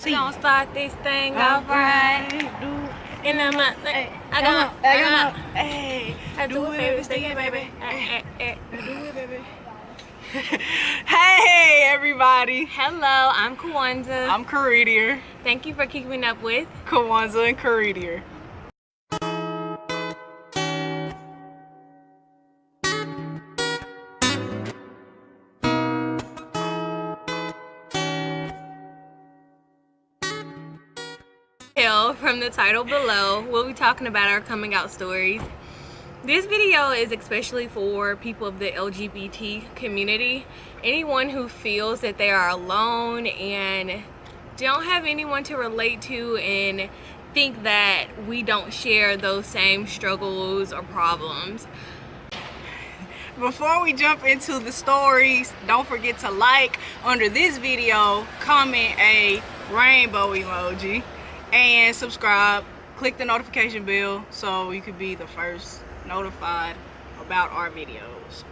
We gonna start this thing off right. And I'm up. I do it, baby. Stay here, baby. Do it, baby. Hey, everybody. Hello, I'm Kwanzaa. I'm Courier. Thank you for keeping up with Kwanzaa and Courier. From the title below, we'll be talking about our coming out stories. This video is especially for people of the LGBT community. Anyone who feels that they are alone and don't have anyone to relate to and think that we don't share those same struggles or problems. Before we jump into the stories, don't forget to like under this video, comment a rainbow emoji, and subscribe. Click the notification bell so you could be the first notified about our videos.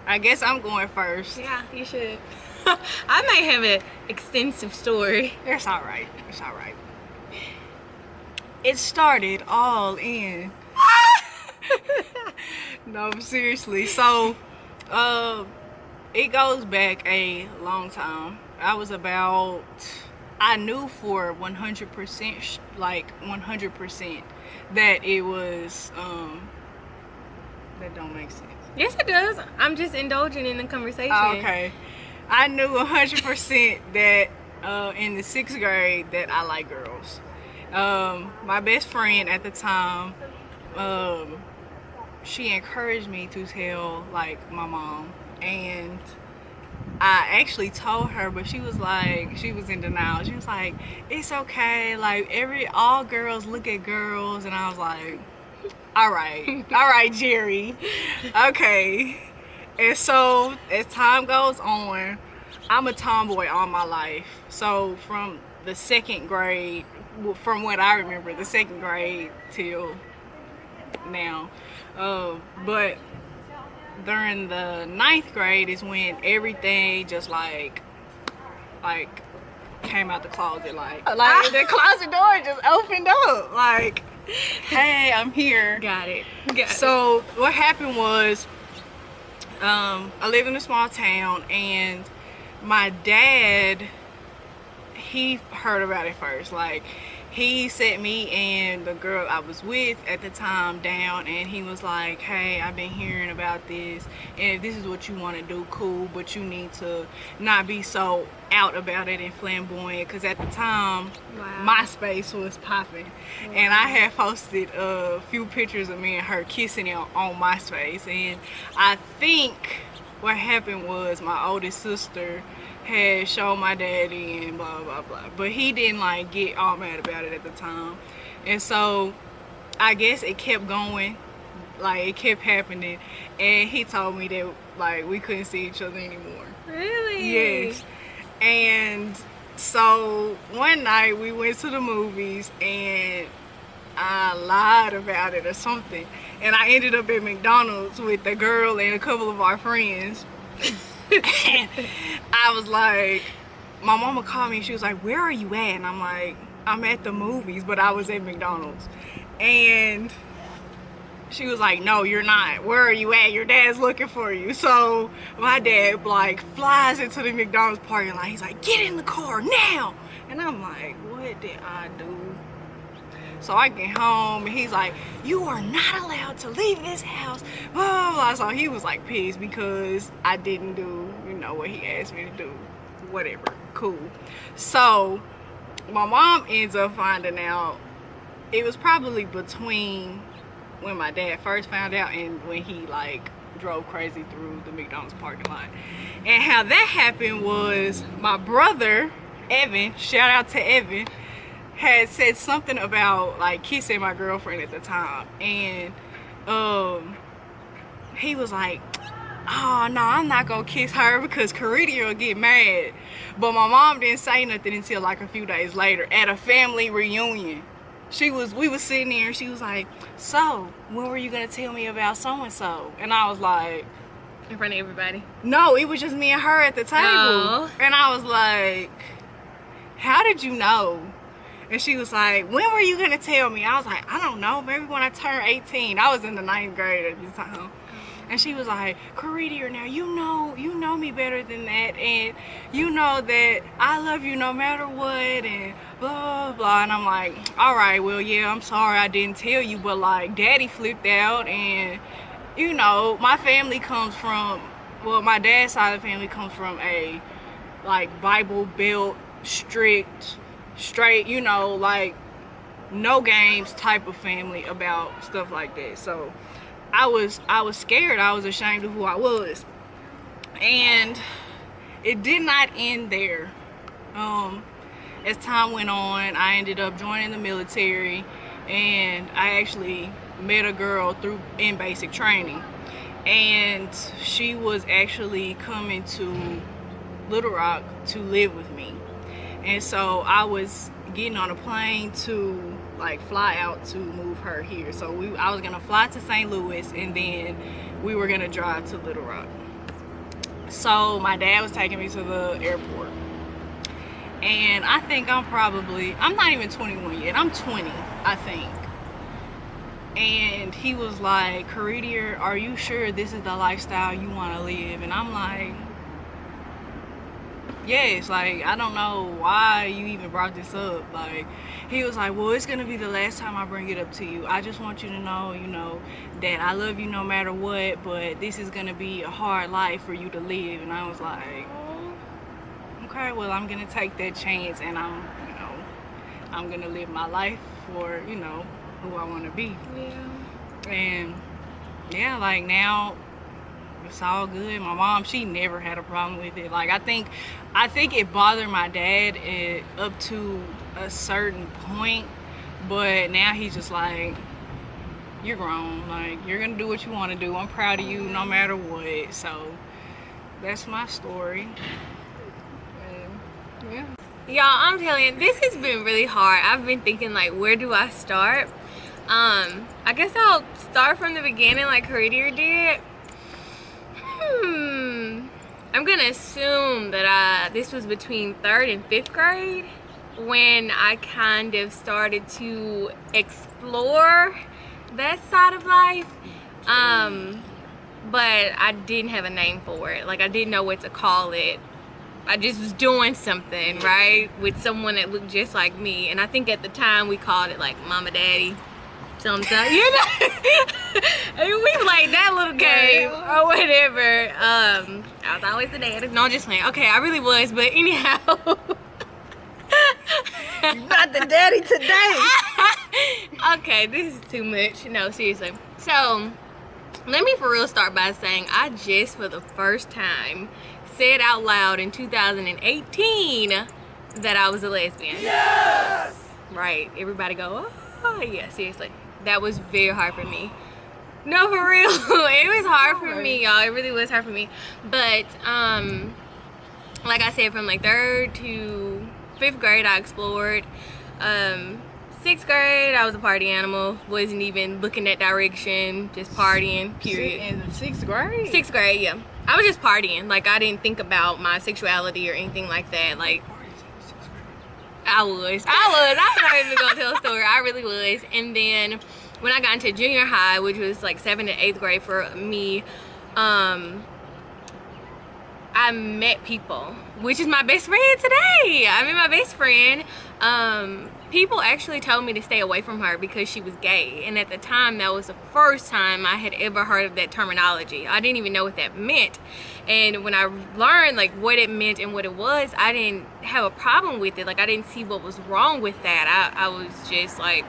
I guess I'm going first. Yeah, you should. I might have an extensive story. It's alright. It's alright. It started all in. No, seriously. So, it goes back a long time. I knew for 100%, like 100%, that it was, that don't make sense. Yes, it does. I'm just indulging in the conversation. Okay. I knew 100% that in the 6th grade that I like girls. My best friend at the time, she encouraged me to tell like my mom, and I actually told her, but she was in denial. She was like, it's okay, like all girls look at girls. And I was like, all right, Jerry, okay. And so as time goes on, I'm a tomboy all my life. So from the 2nd grade, from what I remember, the 2nd grade till now, but during the 9th grade is when everything just like came out the closet, like the closet door just opened up, like, hey, I'm here. Got it. So what happened was, I live in a small town, and my dad, he heard about it first. Like, he set me and the girl I was with at the time down, and he was like, hey, I've been hearing about this, and if this is what you want to do, cool, but you need to not be so out about it and flamboyant, because at the time, MySpace was popping. And I had posted a few pictures of me and her kissing on MySpace, and I think what happened was my oldest sister had showed my daddy and blah blah blah, but he didn't like get all mad about it at the time. And so I guess it kept going, like it kept happening, and he told me that like we couldn't see each other anymore. Really? Yes. And so one night we went to the movies, and I lied about it or something, and I ended up at McDonald's with the girl and a couple of our friends. And I was like, my mama called me and she was like, where are you at? And I'm like, I'm at the movies, but I was at McDonald's. And she was like, no, you're not. Where are you at? Your dad's looking for you. So my dad like flies into the McDonald's parking lot. He's like, get in the car now. And I'm like, what did I do? So I get home, and he's like, you are not allowed to leave this house, blah, blah, blah. So he was like pissed because I didn't do, you know, what he asked me to do. Whatever, cool. So my mom ends up finding out. It was probably between when my dad first found out and when he like drove crazy through the McDonald's parking lot. And how that happened was my brother, Evan, shout out to Evan, had said something about like kissing my girlfriend at the time, and he was like, oh no, I'm not gonna kiss her because Courier will get mad. But my mom didn't say nothing until like a few days later at a family reunion. We was sitting there, and she was like, so when were you gonna tell me about so and so? And I was like, in front of everybody? No, it was just me and her at the table. Oh. And I was like, how did you know? And she was like, when were you gonna tell me? I was like, I don't know, maybe when I turn 18. I was in the 9th grade at the time. And she was like, Courier, now you know me better than that, and you know that I love you no matter what, and blah, blah, blah. And I'm like, all right, well, yeah, I'm sorry I didn't tell you, but like, daddy flipped out, and you know, my family comes from, well, my dad's side of the family comes from a like Bible Belt, strict, straight, you know, like no games type of family about stuff like that. So I was scared. I was ashamed of who I was. And it did not end there. As time went on, I ended up joining the military, and I actually met a girl in basic training, and she was actually coming to Little Rock to live with me. And so I was getting on a plane to like fly out to move her here. So I was gonna fly to St. Louis, and then we were gonna drive to Little Rock. So my dad was taking me to the airport, and I think I'm not even 21 yet, I'm 20, I think. And he was like, Courier, are you sure this is the lifestyle you want to live? And I'm like, yes, like, I don't know why you even brought this up. Like, he was like, well, it's gonna be the last time I bring it up to you. I just want you to know, you know, that I love you no matter what, but this is gonna be a hard life for you to live. And I was like, okay, well, I'm gonna take that chance, and I'm gonna live my life for, you know, who I want to be. Yeah. And yeah, like now it's all good. My mom, she never had a problem with it. Like I think it bothered my dad up to a certain point, but now he's just like, you're grown, like you're gonna do what you want to do. I'm proud of you no matter what. So that's my story. And, yeah. Y'all, I'm telling you, this has been really hard. I've been thinking, like, where do I start? I guess I'll start from the beginning like Courier did. I'm gonna assume that this was between 3rd and 5th grade when I kind of started to explore that side of life. But I didn't have a name for it. Like, I didn't know what to call it. I just was doing something, right, with someone that looked just like me. And I think at the time we called it like mama daddy, something, you know. I mean, we played that little game or whatever. I was always the daddy. No, just playing. Okay, I really was, but anyhow. You're not the daddy today. Okay, this is too much. No, seriously. So let me for real start by saying I just for the first time said out loud in 2018 that I was a lesbian. Yes! Right, everybody go, oh yeah, seriously. That was very hard for me. No, for real. It was hard for me, y'all. It really was hard for me. But like I said, from like 3rd to 5th grade I explored. 6th grade I was a party animal. Wasn't even looking that direction, just partying, period. In the 6th grade? 6th grade, yeah. I was just partying. Like, I didn't think about my sexuality or anything like that. Like, I was. I'm not even gonna tell a story. I really was. And then when I got into junior high, which was like 7th and 8th grade for me, I met people, which is my best friend today. I met my best friend. People actually told me to stay away from her because she was gay, and at the time that was the first time I had ever heard of that terminology. I didn't even know what that meant, and when I learned like what it meant and what it was, I didn't have a problem with it. Like, I didn't see what was wrong with that. I was just like,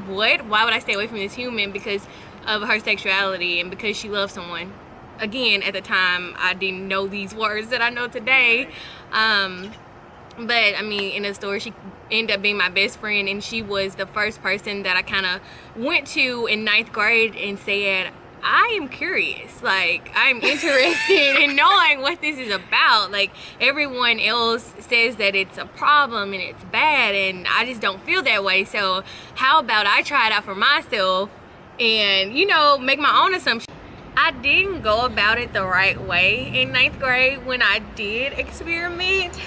what? Why would I stay away from this human because of her sexuality and because she loves someone? Again, at the time I didn't know these words that I know today. But I mean, in the story, she ended up being my best friend, and she was the first person that I kind of went to in 9th grade and said, I am curious, like I'm interested in knowing what this is about. Like, everyone else says that it's a problem and it's bad, and I just don't feel that way. So how about I try it out for myself and, you know, make my own assumptions. I didn't go about it the right way in 9th grade when I did experiment.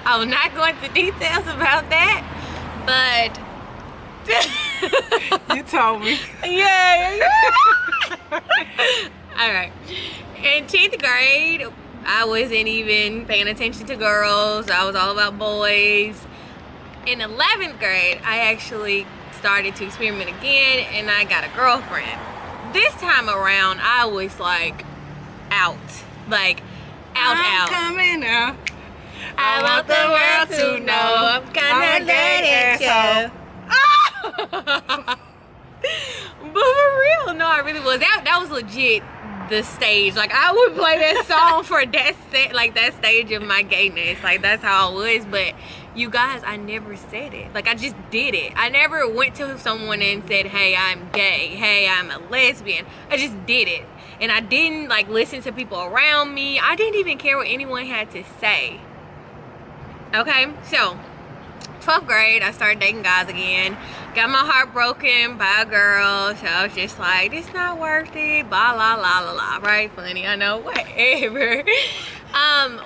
I will not go into details about that, but You told me. yeah. All right. In 10th grade, I wasn't even paying attention to girls. I was all about boys. In 11th grade, I actually started to experiment again, and I got a girlfriend. This time around, I was like out. Like I'm out. coming out. I want the world to know I'm kinda gay asshole. But for real, no, I really was. That was legit the stage. Like, I would play that song for that that stage of my gayness. Like, that's how I was. But you guys, I never said it. Like, I just did it. I never went to someone and said, hey, I'm gay. Hey, I'm a lesbian. I just did it. And I didn't like listen to people around me. I didn't even care what anyone had to say. Okay, so 12th grade, I started dating guys again. Got my heart broken by a girl, so I was just like, it's not worth it, blah, la, la, la, la, right? Funny, I know, whatever.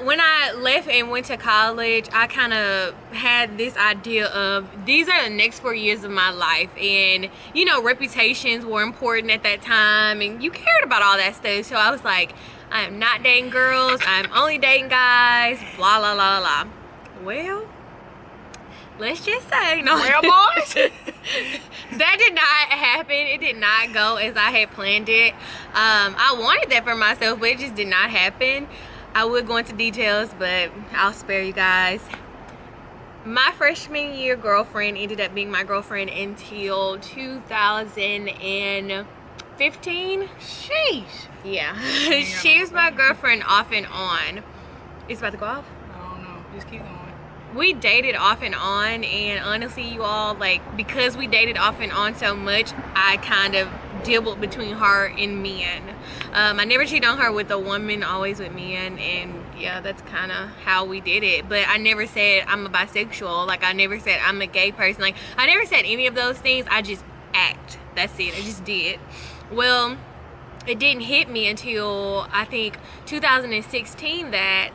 When I left and went to college, I kind of had this idea of, these are the next 4 years of my life, and, you know, reputations were important at that time, and you cared about all that stuff, so I was like, I am not dating girls, I'm only dating guys, blah, la, la, la, la. Well, let's just say, no. Well, boys. That did not happen. It did not go as I had planned it. I wanted that for myself, but it just did not happen. I would go into details, but I'll spare you guys. My freshman year girlfriend ended up being my girlfriend until 2015. Sheesh. Yeah. She was my girlfriend off and on. It's about to go off? I don't know. Just keep going. We dated off and on, and honestly, you all, like, because we dated off and on so much, I kind of dibbled between her and men. I never cheated on her with a woman, always with men, and yeah, that's kind of how we did it. But I never said I'm a bisexual. Like, I never said I'm a gay person. Like, I never said any of those things. I just act. That's it. I just did. Well, it didn't hit me until I think 2016 that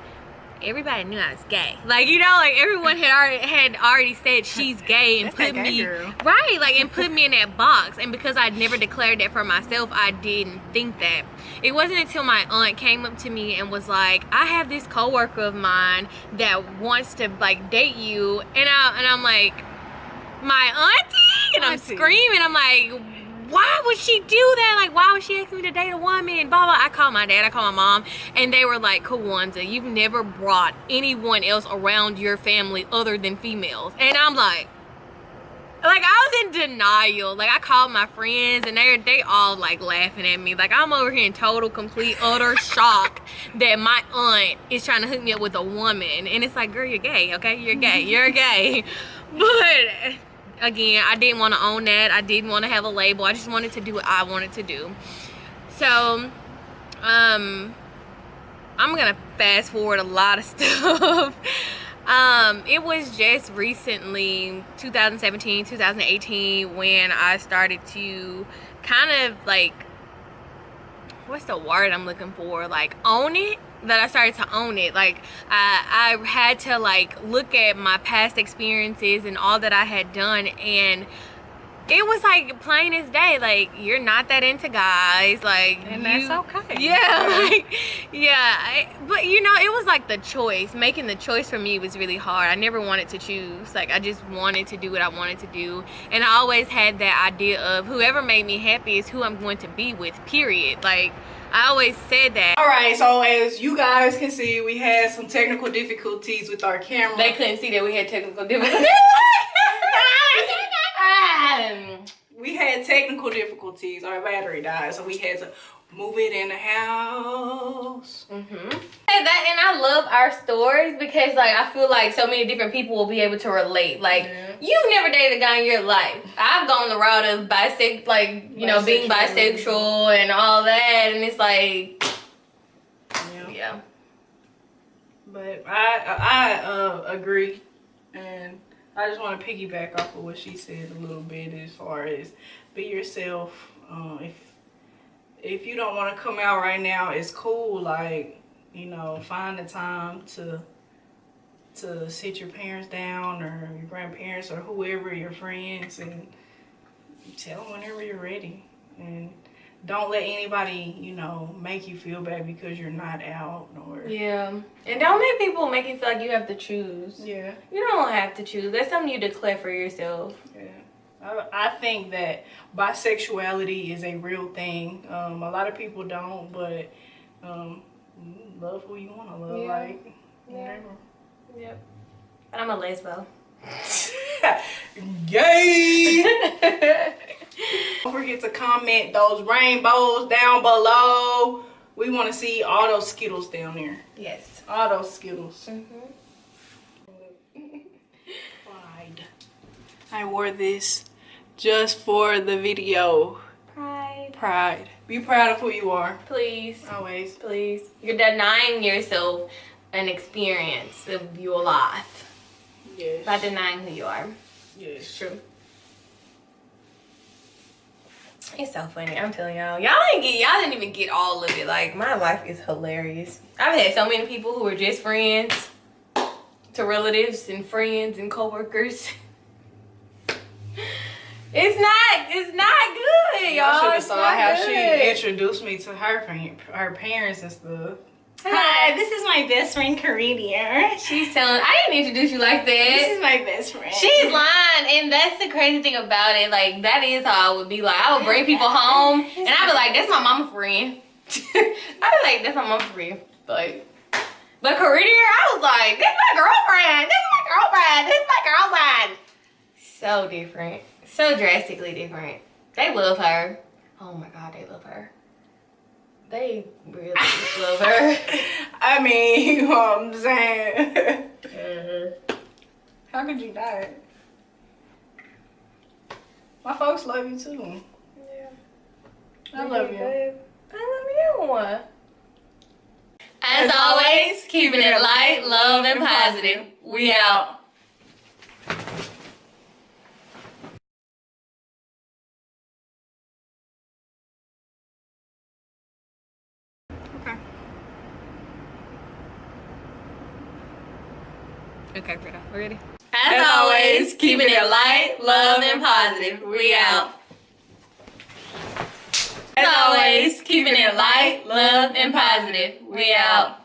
everybody knew I was gay. Like, you know, like, everyone had already said she's gay and put me right, like, and put me in that box. And because I'd never declared that for myself, I didn't think that. It wasn't until my aunt came up to me and was like, I have this coworker of mine that wants to, like, date you, and I'm like, my auntie? And I'm screaming. I'm like, why would she do that? Like, why would she ask me to date a woman? Blah, blah. I called my dad, I called my mom, and they were like, Kwanzaa, you've never brought anyone else around your family other than females. And I'm like I was in denial. Like, I called my friends, and they all like laughing at me. Like, I'm over here in total, complete, utter shock that my aunt is trying to hook me up with a woman. And it's like, girl, you're gay, okay? You're gay. You're gay. But again, I didn't want to own that. I didn't want to have a label. I just wanted to do what I wanted to do. So, I'm gonna fast forward a lot of stuff. It was just recently, 2017, 2018, when I started to kind of like, what's the word I'm looking for? Like, own it. That I started to own it. Like, I had to like look at my past experiences and all that I had done, and it was like plain as day, like, you're not that into guys, like, and that's okay. Yeah, like, yeah, but you know, it was like the choice. Making the choice for me was really hard. I never wanted to choose. Like, I just wanted to do what I wanted to do, and I always had that idea of whoever made me happy is who I'm going to be with, period. Like, I always said that. All right, so as you guys can see, we had some technical difficulties with our camera. They couldn't see that we had technical difficulties. We had technical difficulties. Our battery died, so we had to move it in the house. And I love our stories because, like, I feel like so many different people will be able to relate. Like, you've never dated a guy in your life. I've gone the route of being bisexual and all that, and it's like, yeah. But I agree, and I just want to piggyback off of what she said a little bit as far as be yourself. If you don't want to come out right now, it's cool. Like, you know, find the time to to sit your parents down or your grandparents or whoever, your friends, and tell them whenever you're ready. And don't let anybody, you know, make you feel bad because you're not out or... Yeah. And don't let people make you feel like you have to choose. Yeah. You don't have to choose. That's something you declare for yourself. Yeah. I think that bisexuality is a real thing. A lot of people don't, but love who you want to love. Yeah. Like, whatever. Yep. I'm a lesbo. Yay! Don't forget to comment those rainbows down below. We want to see all those Skittles down there. Yes. All those Skittles. Pride. I wore this just for the video. Pride. Pride. Be proud of who you are. Please. Always. Please. You're denying yourself an experience of your life. Yes. By denying who you are. Yes. True. It's so funny. I'm telling y'all. Y'all didn't even get all of it. Like, my life is hilarious. I've had so many people who are just friends to relatives and friends and coworkers. It's not good, y'all. Y'all should have saw how she introduced me to her parents and stuff. Hi, this is my best friend, Courier. She's telling, I didn't introduce you like that. This is my best friend. She's lying, and that's the crazy thing about it. Like, that is how I would be. Like, I would bring people home, and I'd be like, that's my mama friend. I'd be like, that's my mama friend. Like, but Courier, I was like, this is my girlfriend. This is my girlfriend. This is my girlfriend. So different. So drastically different. They love her. Oh my God, they love her. They really love her. I mean, you know what I'm saying? How could you not? My folks love you too. Yeah. I love you. I love you. As always, keeping it light, love, and positive. We out. Okay, Britta, we're ready? As always, keeping it light, love, and positive. We out. As always, keeping it light, love, and positive. We out.